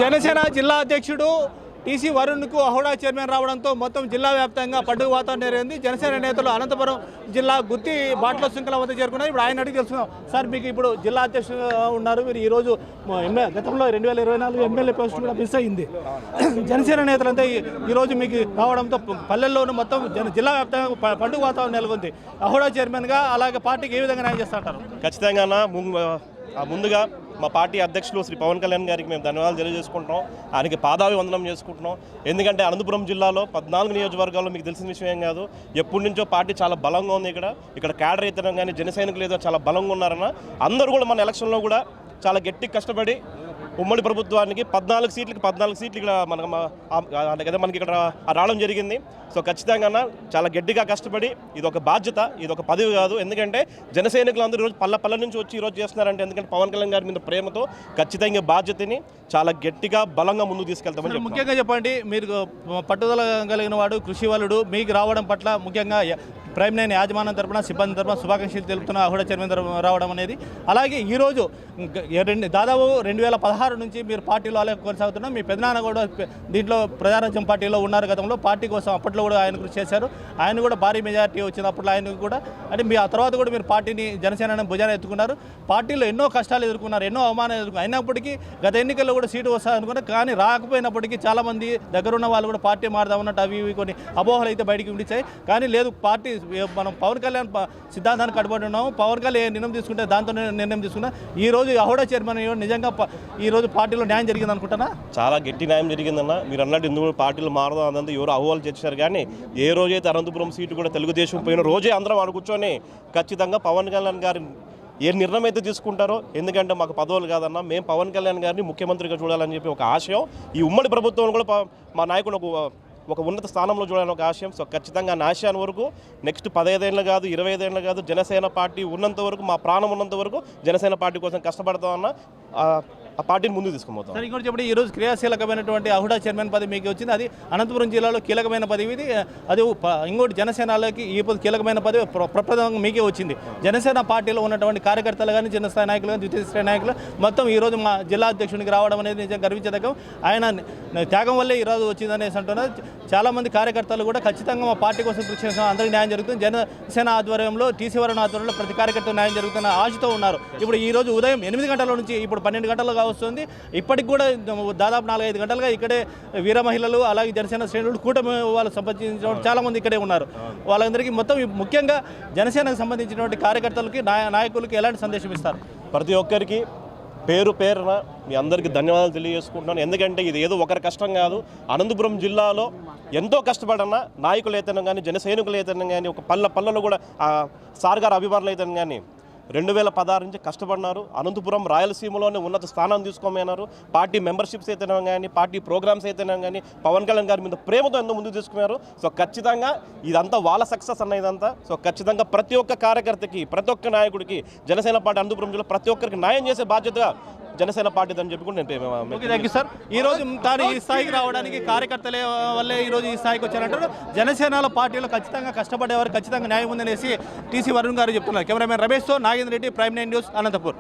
జనసేన జిల్లా అధ్యక్షుడు TC వరుణ్కు అహోడా chairman రావడంతో మొత్తం జిల్లా వ్యాప్తంగా పండుగ వాతావరణం నెరవేరింది. జనసేన నేతలు అనంతపురం జిల్లా గుత్తి బాటల శృంఖల వద్ద చేరుకున్నారు. ఇప్పుడు ఆయన అడిగి తెలుసుకున్నాం. సార్, మీకు ఇప్పుడు జిల్లా అధ్యక్షుడు ఉన్నారు. మీరు ఈరోజు గతంలో 2024 ఎమ్మెల్యే పోస్ట్ కూడా మిస్ అయింది. జనసేన నేతలంతా ఈరోజు మీకు రావడంతో పల్లెల్లోనూ మొత్తం జిల్లా వ్యాప్తంగా పండుగ వాతావరణం నెలకొంది. అహోడా చైర్మన్గా అలాగే పార్టీకి ఏ విధంగా న్యాయం చేస్తుంటారు? ఖచ్చితంగా ముందుగా మా పార్టీ అధ్యక్షులు శ్రీ పవన్ కళ్యాణ్ గారికి మేము ధన్యవాదాలు తెలియజేసుకుంటున్నాం. ఆయనకి పాదాభివందనం చేసుకుంటున్నాం. ఎందుకంటే అనంతపురం జిల్లాలో 14 నియోజకవర్గాల్లో మీకు తెలిసిన విషయం కాదు, ఎప్పటి నుంచో పార్టీ చాలా బలంగా ఉంది. ఇక్కడ క్యాడర్ అయితే కానీ జన సైనికులు ఏదో చాలా బలంగా ఉన్నారన్న అందరూ కూడా మన ఎలక్షన్లో కూడా చాలా గట్టిగా కష్టపడి ఉమ్మడి ప్రభుత్వానికి 14 సీట్లు ఇక్కడ మనకి ఇక్కడ రావడం జరిగింది. సో ఖచ్చితంగా చాలా గట్టిగా కష్టపడి ఇది ఒక బాధ్యత, ఇది ఒక పదవి కాదు. ఎందుకంటే జన సైనికులు అందరూ ఈరోజు పల్ల నుంచి వచ్చి ఈరోజు చేస్తున్నారంటే ఎందుకంటే పవన్ కళ్యాణ్ గారి మీద ప్రేమతో ఖచ్చితంగా బాధ్యతని చాలా గట్టిగా బలంగా ముందుకు తీసుకెళ్తామని. ముఖ్యంగా చెప్పండి, మీరు పట్టుదల కలిగిన వాడు, కృషి వలుడు, మీకు రావడం పట్ల ముఖ్యంగా ప్రైమ్ లైన్ యాజమాన్యం తరపున సిబ్బంది తరపున శుభాకాంక్షలు తెలుపుతున్న అహోడా చైర్మన్ రావడం అనేది. అలాగే ఈరోజు దాదాపు 2016 నుంచి మీరు పార్టీలో అలాగే కొనసాగుతున్నారు. మీ పెదనాన్న కూడా దీంట్లో ప్రజారాజ్యం పార్టీలో ఉన్నారు. గతంలో పార్టీ కోసం అప్పట్లో కూడా ఆయన కృషి చేశారు. ఆయన కూడా భారీ మెజారిటీ వచ్చినప్పుడు ఆయన కూడా అంటే మీ ఆ తర్వాత కూడా మీరు పార్టీని జనసేన భుజాన్ని ఎత్తుకున్నారు. పార్టీలో ఎన్నో కష్టాలు ఎదుర్కొన్నారు, ఎన్నో అవమానాలు ఎదుర్కొన్నారు. అయినప్పటికీ గత ఎన్నికల్లో కూడా సీటు వస్తుంది అనుకున్నారు. కానీ రాకపోయినప్పటికీ చాలామంది దగ్గరున్న వాళ్ళు కూడా పార్టీ మారుదామన్నట్టు అవి కొన్ని అపోహలు అయితే బయటికి విడిచాయి. కానీ లేదు, పార్టీ మనం పవన్ కళ్యాణ్ సిద్ధాంతానికి కట్టుబడి ఉన్నాము. పవన్ కళ్యాణ్ నిర్ణయం తీసుకుంటే దాంతో నిర్ణయం తీసుకున్నా. ఈ రోజు అహోడా చైర్మన్ నిజంగా ఈ రోజు పార్టీలో న్యాయం జరిగింది అనుకుంటున్నా. చాలా గట్టి న్యాయం జరిగిందన్న. మీరు అన్నట్టు ఎందుకు పార్టీలు మారదాం అదంతా ఎవరు అహోవాలు చేశారు. కానీ ఏ రోజైతే అనంతపురం సీటు కూడా తెలుగుదేశం పోయిన రోజే అందరం ఆడ కూర్చొని ఖచ్చితంగా పవన్ కళ్యాణ్ గారి ఏ నిర్ణయం అయితే తీసుకుంటారో, ఎందుకంటే మాకు పదవులు కాదన్నా, మేము పవన్ కళ్యాణ్ గారిని ముఖ్యమంత్రిగా చూడాలని చెప్పి ఒక ఆశయం, ఈ ఉమ్మడి ప్రభుత్వం కూడా మా నాయకుడు ఒక ఉన్నత స్థానంలో చూడాలని ఒక ఆశయం. సో ఖచ్చితంగా నా ఆశయాన్ని వరకు నెక్స్ట్ 15 ఏళ్ళు కాదు, 25 ఏళ్ళు కాదు, జనసేన పార్టీ ఉన్నంత వరకు, మా ప్రాణం ఉన్నంత వరకు జనసేన పార్టీ కోసం కష్టపడతామన్న ఆ పార్టీని ముందుకు తీసుకుపోతాం. సార్, ఇంకోటి చెప్పండి, ఈరోజు క్రియాశీలకమైనటువంటి అహోడా చైర్మన్ పదవి మీకు వచ్చింది. అది అనంతపురం జిల్లాలో కీలకమైన పదవి. ఇది అది ఇంకోటి జనసేనలోకి ఈ కీలకమైన పదవి ప్రప్రథమంగా మీకే వచ్చింది. జనసేన పార్టీలో ఉన్నటువంటి కార్యకర్తలు కానీ, చిన్న స్థాయి నాయకులు కానీ, ద్వితీయ స్థాయి నాయకులు మొత్తం ఈరోజు మా జిల్లా అధ్యక్షునికి రావడం అనేది నిజంగా గర్వించదగ్గం. ఆయన త్యాగం వల్లే ఈరోజు వచ్చిందనేసి అంటున్నారు. చాలామంది కార్యకర్తలు కూడా ఖచ్చితంగా మా పార్టీ కోసం కృషి చేసిన అందరికీ న్యాయం జరుగుతుంది. జనసేన ఆధ్వర్యంలో, టీసీ వరుణ్ ఆధ్వర్యంలో ప్రతి కార్యకర్త న్యాయం జరుగుతున్న ఆశతో ఉన్నారు. ఇప్పుడు ఈ రోజు ఉదయం 8 గంటల నుంచి ఇప్పుడు 12 గంటలుగా వస్తుంది. ఇప్పటికి కూడా దాదాపు 4-5 గంటలుగా ఇక్కడే వీర మహిళలు అలాగే జనసేన శ్రేణులు కూటమి వాళ్ళు సంబంధించిన చాలామంది ఇక్కడే ఉన్నారు. వాళ్ళందరికీ మొత్తం ముఖ్యంగా జనసేనకు సంబంధించినటువంటి కార్యకర్తలకి, నాయకులకి ఎలాంటి సందేశం ఇస్తారు? ప్రతి ఒక్కరికి పేరున మీ అందరికీ ధన్యవాదాలు తెలియజేసుకుంటున్నాను. ఎందుకంటే ఇది ఏదో ఒకరి కష్టం కాదు. అనంతపురం జిల్లాలో ఎంతో కష్టపడన్న నాయకులు అయితేనే కానీ, జన సైనికులు అయితేనే కానీ, ఒక పల్లెలో కూడా సార్ గారు అభిమానులు అయితేనే కానీ 2016 నుంచి కష్టపడినారు. అనంతపురం రాయలసీమలోనే ఉన్నత స్థానాన్ని తీసుకోమన్నారు. పార్టీ మెంబర్షిప్స్ అయితేనే కానీ, పార్టీ ప్రోగ్రామ్స్ అయితేనే కానీ పవన్ కళ్యాణ్ గారి మీద ప్రేమతో ఎంతో ముందుకు తీసుకున్నారు. సో ఖచ్చితంగా ఇదంతా వాళ్ళ సక్సెస్ అన్న ఇదంతా. సో ఖచ్చితంగా ప్రతి ఒక్క కార్యకర్తకి, ప్రతి ఒక్క నాయకుడికి జనసేన పార్టీ అనంతపురం జిల్లా ప్రతి ఒక్కరికి న్యాయం చేసే బాధ్యతగా జనసేన పార్టీ అని చెప్పి నేను థ్యాంక్ యూ సార్. ఈరోజు తాను ఈ స్థాయికి రావడానికి కార్యకర్తల వల్లే ఈరోజు ఈ స్థాయికి వచ్చారంటారు. జనసేన పార్టీలో ఖచ్చితంగా కష్టపడేవారు ఖచ్చితంగా న్యాయం ఉందనేసి టీసీ వరుణ్ గారు చెప్తున్నారు. కెమెరామెన్ రమేష్తో నాగేంద్ర రెడ్డి, ప్రైమ్ 9 న్యూస్, అనంతపూర్.